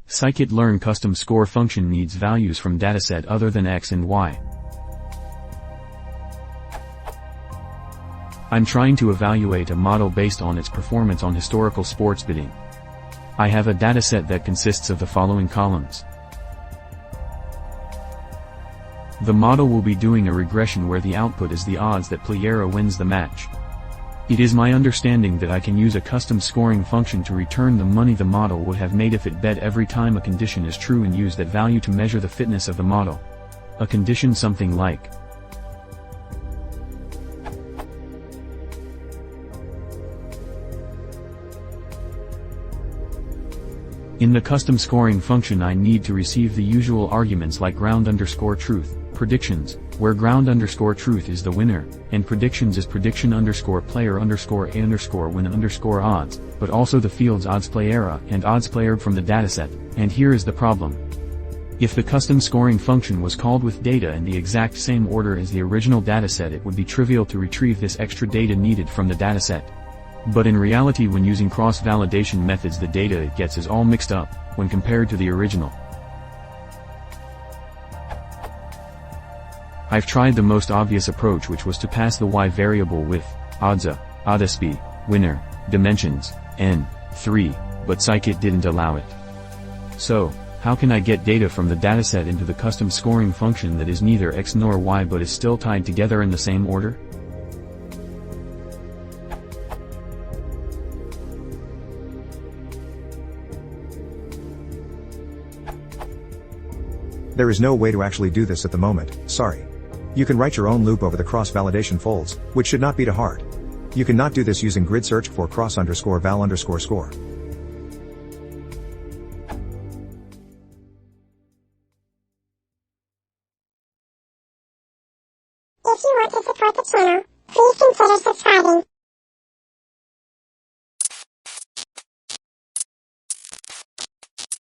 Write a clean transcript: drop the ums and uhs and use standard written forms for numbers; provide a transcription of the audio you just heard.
Scikit-learn custom score function needs values from dataset other than X and Y. I'm trying to evaluate a model based on its performance on historical sports betting. I have a dataset that consists of the following columns. The model will be doing a regression where the output is the odds that player wins the match. It is my understanding that I can use a custom scoring function to return the money the model would have made if it bet every time a condition is true and use that value to measure the fitness of the model. A condition something like in the custom scoring function I need to receive the usual arguments like ground_truth, predictions, where ground_truth is the winner, and predictions is prediction_player_a_win_odds, but also the field's odds player and odds player from the dataset, and here is the problem. If the custom scoring function was called with data in the exact same order as the original dataset, it would be trivial to retrieve this extra data needed from the dataset. But in reality, when using cross-validation methods, the data it gets is all mixed up, when compared to the original. I've tried the most obvious approach, which was to pass the Y variable with oddsa, oddSB, winner, dimensions, n, 3, but Scikit didn't allow it. So, how can I get data from the dataset into the custom scoring function that is neither X nor Y but is still tied together in the same order? There is no way to actually do this at the moment, sorry. You can write your own loop over the cross-validation folds, which should not be too hard. You cannot do this using grid search for cross_val_score. If you want to support the channel, please consider subscribing.